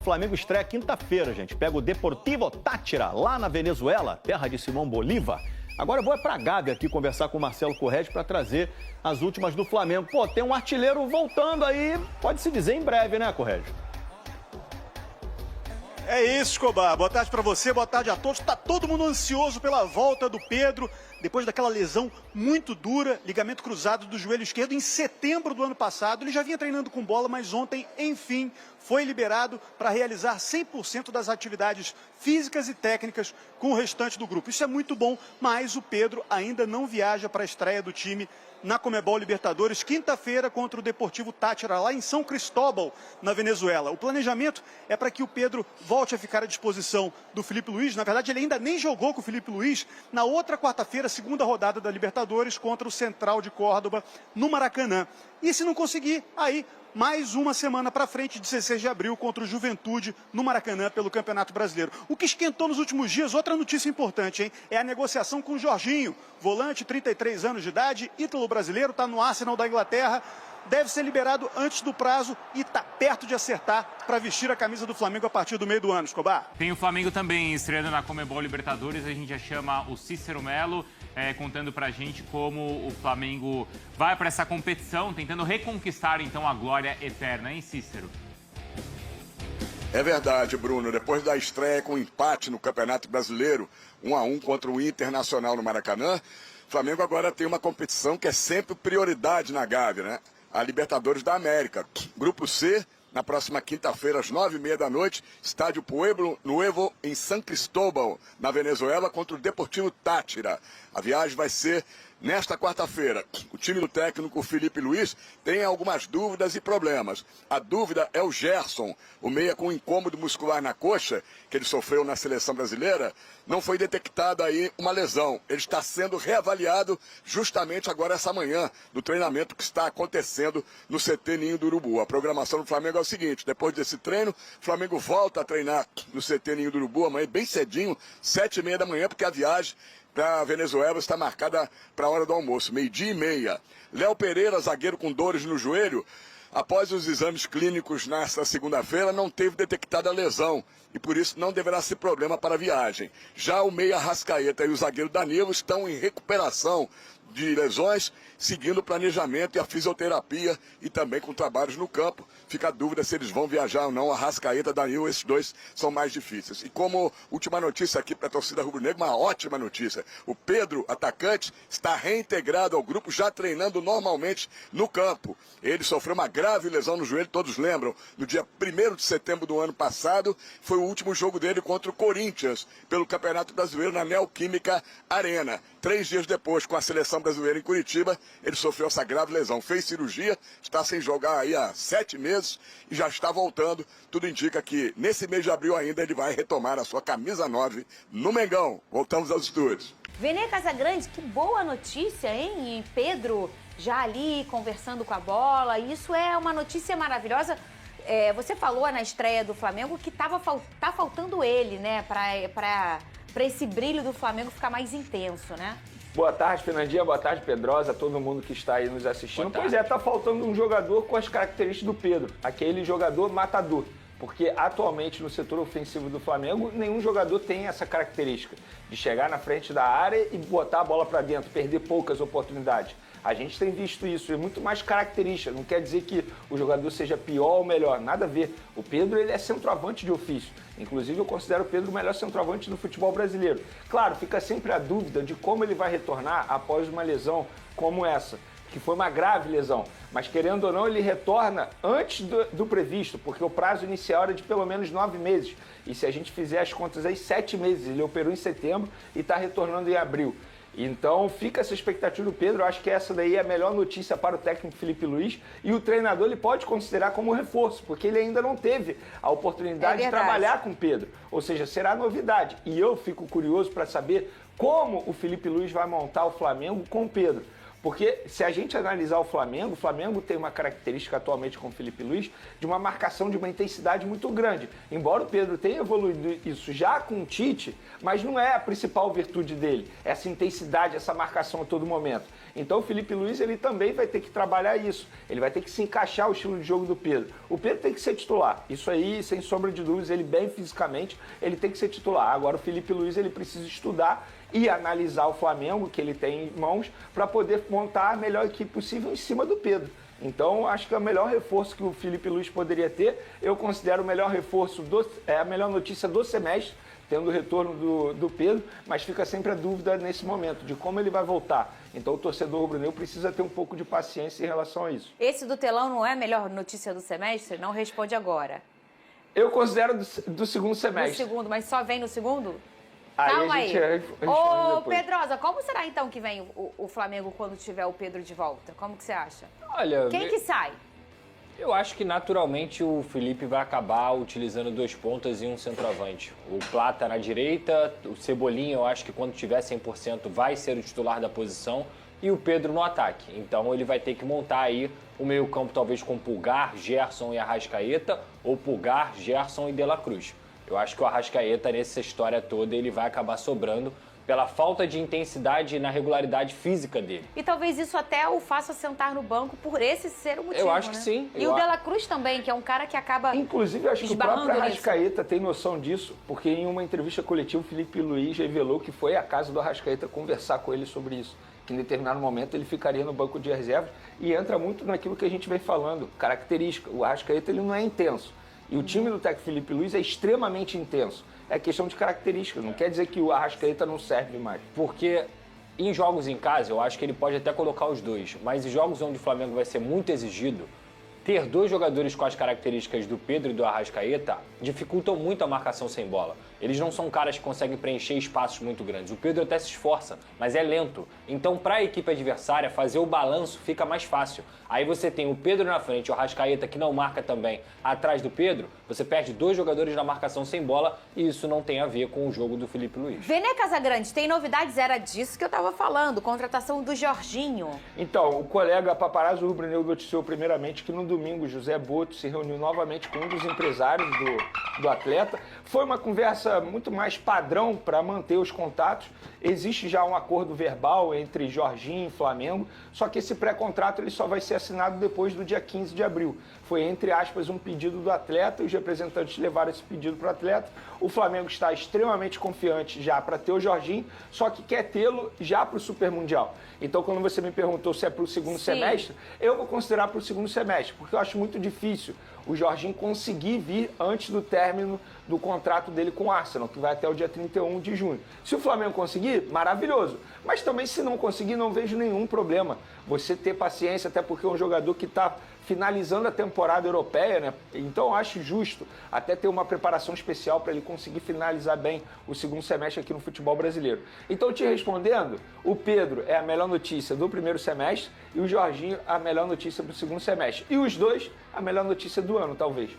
O Flamengo estreia quinta-feira, gente. Pega o Deportivo Táchira, lá na Venezuela, terra de Simão Bolívar. Agora eu vou pra Gávea aqui conversar com o Marcelo Corrêa para trazer as últimas do Flamengo. Pô, tem um artilheiro voltando aí, pode-se dizer em breve, né, Corrêa? É isso, Escobar. Boa tarde para você, boa tarde a todos. Tá todo mundo ansioso pela volta do Pedro, depois daquela lesão muito dura, ligamento cruzado do joelho esquerdo em setembro do ano passado. Ele já vinha treinando com bola, mas ontem, enfim, foi liberado para realizar 100% das atividades físicas e técnicas com o restante do grupo. Isso é muito bom, mas o Pedro ainda não viaja para a estreia do time na Conmebol Libertadores, quinta-feira contra o Deportivo Táchira, lá em São Cristóbal, na Venezuela. O planejamento é para que o Pedro volte a ficar à disposição do Felipe Luiz. Na verdade, ele ainda nem jogou com o Felipe Luiz na outra quarta-feira, segunda rodada da Libertadores, contra o Central de Córdoba, no Maracanã. E se não conseguir, aí mais uma semana para frente, 16 de abril, contra o Juventude, no Maracanã, pelo Campeonato Brasileiro. O que esquentou nos últimos dias, outra notícia importante, hein? É a negociação com o Jorginho, volante, 33 anos de idade, ítalo-brasileiro, está no Arsenal da Inglaterra, deve ser liberado antes do prazo e está perto de acertar para vestir a camisa do Flamengo a partir do meio do ano, Escobar. Tem o Flamengo também estreando na Conmebol Libertadores, a gente já chama o Cícero Melo, contando pra gente como o Flamengo vai para essa competição, tentando reconquistar então a glória eterna, hein, Cícero? É verdade, Bruno. Depois da estreia com empate no Campeonato Brasileiro, 1-1 contra o Internacional no Maracanã, o Flamengo agora tem uma competição que é sempre prioridade na Gávea, né? A Libertadores da América. Grupo C, na próxima quinta-feira, às 9h30 da noite, estádio Pueblo Nuevo, em São Cristóbal, na Venezuela, contra o Deportivo Táchira. A viagem vai ser nesta quarta-feira. O time do técnico Felipe Luiz tem algumas dúvidas e problemas. A dúvida é o Gerson, o meia com incômodo muscular na coxa, que ele sofreu na seleção brasileira. Não foi detectada aí uma lesão. Ele está sendo reavaliado justamente agora essa manhã, no treinamento que está acontecendo no CT Ninho do Urubu. A programação do Flamengo é o seguinte: depois desse treino, o Flamengo volta a treinar no CT Ninho do Urubu amanhã, bem cedinho, 7h30 da manhã, porque a viagem para a Venezuela está marcada para a hora do almoço, 12h30. Léo Pereira, zagueiro com dores no joelho, após os exames clínicos nesta segunda-feira, não teve detectada a lesão e por isso não deverá ser problema para a viagem. Já o meia Arrascaeta e o zagueiro Danilo estão em recuperação de lesões, seguindo o planejamento e a fisioterapia e também com trabalhos no campo. Fica a dúvida se eles vão viajar ou não. Arrascaeta, Danilo, esses dois são mais difíceis. E como última notícia aqui para a torcida rubro-negra, uma ótima notícia. O Pedro, atacante, está reintegrado ao grupo, já treinando normalmente no campo. Ele sofreu uma grave lesão no joelho, todos lembram, no dia 1º de setembro do ano passado. Foi o último jogo dele contra o Corinthians, pelo Campeonato Brasileiro na Neoquímica Arena. 3 dias depois, com a seleção brasileira em Curitiba, ele sofreu essa grave lesão. Fez cirurgia, está sem jogar aí há 7 meses e já está voltando. Tudo indica que nesse mês de abril ainda ele vai retomar a sua camisa 9 no Mengão. Voltamos aos estúdios. Vene Casagrande, que boa notícia, hein? E Pedro já ali conversando com a bola. Isso é uma notícia maravilhosa. Você falou na estreia do Flamengo que tá faltando ele, né? Para esse brilho do Flamengo ficar mais intenso, né? Boa tarde, Fernandinha. Boa tarde, Pedrosa, todo mundo que está aí nos assistindo. Pois é, tá faltando um jogador com as características do Pedro, aquele jogador matador. Porque atualmente no setor ofensivo do Flamengo, nenhum jogador tem essa característica de chegar na frente da área e botar a bola para dentro, perder poucas oportunidades. A gente tem visto isso, é muito mais característica, não quer dizer que o jogador seja pior ou melhor, nada a ver. O Pedro, ele é centroavante de ofício, inclusive eu considero o Pedro o melhor centroavante do futebol brasileiro. Claro, fica sempre a dúvida de como ele vai retornar após uma lesão como essa, que foi uma grave lesão, mas querendo ou não, ele retorna antes do previsto, porque o prazo inicial era de pelo menos 9 meses, e se a gente fizer as contas aí, 7 meses, ele operou em setembro e está retornando em abril. Então fica essa expectativa do Pedro, eu acho que essa daí é a melhor notícia para o técnico Felipe Luiz, e o treinador ele pode considerar como reforço, porque ele ainda não teve a oportunidade de trabalhar com o Pedro, ou seja, será novidade. E eu fico curioso para saber como o Felipe Luiz vai montar o Flamengo com o Pedro. Porque se a gente analisar o Flamengo tem uma característica atualmente com o Felipe Luiz de uma marcação de uma intensidade muito grande. Embora o Pedro tenha evoluído isso já com o Tite, mas não é a principal virtude dele, essa intensidade, essa marcação a todo momento. Então o Felipe Luiz ele também vai ter que trabalhar isso. Ele vai ter que se encaixar o estilo de jogo do Pedro. O Pedro tem que ser titular. Isso aí, sem sombra de dúvidas, ele bem fisicamente, ele tem que ser titular. Agora o Felipe Luiz ele precisa estudar e analisar o Flamengo, que ele tem em mãos, para poder montar a melhor equipe possível em cima do Pedro. Então, acho que é o melhor reforço que o Felipe Luiz poderia ter. Eu considero o melhor reforço, a melhor notícia do semestre, tendo o retorno do Pedro, mas fica sempre a dúvida nesse momento de como ele vai voltar. Então o torcedor rubro-negro precisa ter um pouco de paciência em relação a isso. Esse do telão não é a melhor notícia do semestre? Não responde agora. Eu considero do segundo semestre. No segundo, mas só vem no segundo? Aí Calma a gente aí. responde Ô, depois. Pedrosa, como será então que vem o Flamengo quando tiver o Pedro de volta? Como que você acha? Olha, Quem que sai? eu acho que naturalmente o Felipe vai acabar utilizando 2 pontas e um centroavante. O Plata na direita, o Cebolinha eu acho que quando tiver 100% vai ser o titular da posição e o Pedro no ataque. Então ele vai ter que montar aí o meio-campo talvez com Pulgar, Gerson e Arrascaeta ou Pulgar, Gerson e De La Cruz. Eu acho que o Arrascaeta nessa história toda ele vai acabar sobrando pela falta de intensidade na regularidade física dele. E talvez isso até o faça sentar no banco por esse ser o motivo, Eu acho né? que sim. E o De La Cruz também, que é um cara que acaba Inclusive, eu acho que o esbarrando próprio nisso. Arrascaeta tem noção disso, porque em uma entrevista coletiva o Felipe Luiz revelou que foi à casa do Arrascaeta conversar com ele sobre isso, que em determinado momento ele ficaria no banco de reservas e entra muito naquilo que a gente vem falando, característica. O Arrascaeta ele não é intenso e o time do técnico Felipe Luiz é extremamente intenso. É questão de característica, não quer dizer que o Arrascaeta não serve mais. Porque em jogos em casa eu acho que ele pode até colocar os dois, mas em jogos onde o Flamengo vai ser muito exigido, ter 2 jogadores com as características do Pedro e do Arrascaeta dificultam muito a marcação sem bola. Eles não são caras que conseguem preencher espaços muito grandes. O Pedro até se esforça, mas é lento. Então, para a equipe adversária, fazer o balanço fica mais fácil. Aí você tem o Pedro na frente, o Arrascaeta, que não marca também, atrás do Pedro, você perde 2 jogadores na marcação sem bola e isso não tem a ver com o jogo do Felipe Luiz. Vene Casagrande, tem novidades? Era disso que eu tava falando, contratação do Jorginho. Então, o colega Paparazzo Rubro-Negro noticiou primeiramente que no domingo José Boto se reuniu novamente com um dos empresários do atleta. Foi uma conversa muito mais padrão para manter os contatos. Existe já um acordo verbal entre Jorginho e Flamengo, só que esse pré-contrato ele só vai ser assinado depois do dia 15 de abril. Foi, entre aspas, um pedido do atleta, os representantes levaram esse pedido para o atleta. O Flamengo está extremamente confiante já para ter o Jorginho, só que quer tê-lo já para o Super Mundial. Então, quando você me perguntou se é para o segundo semestre, eu vou considerar para o segundo semestre, porque eu acho muito difícil o Jorginho conseguir vir antes do término do contrato dele com o Arsenal, que vai até o dia 31 de junho. Se o Flamengo conseguir, maravilhoso. Mas também, se não conseguir, não vejo nenhum problema. Você ter paciência, até porque é um jogador que está finalizando a temporada europeia, né? Então eu acho justo até ter uma preparação especial para ele conseguir finalizar bem o segundo semestre aqui no futebol brasileiro. Então, te respondendo, o Pedro é a melhor notícia do primeiro semestre e o Jorginho a melhor notícia do segundo semestre. E os dois, a melhor notícia do ano, talvez.